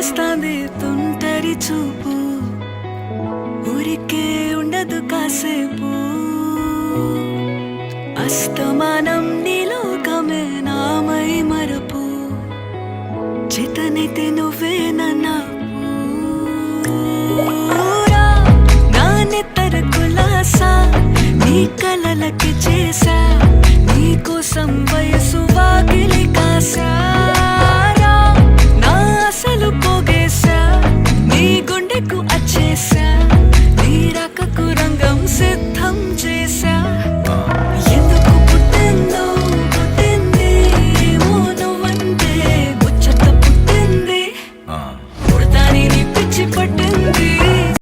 వస్తాంది తుంటరి చూపు, ఊరికే ఉండదు కాసేపు. అస్తమానం నీలోకమే నామై మరపు, చేతనైతే నువ్వే నన్నాపు. నానెత్తర కులాసా నీ కలలకి చేసా, నీ కోసం వయసు వాకిలి కాసా. నా అసలు పోగేసా, నీ గుండెకు అచ్చేసా.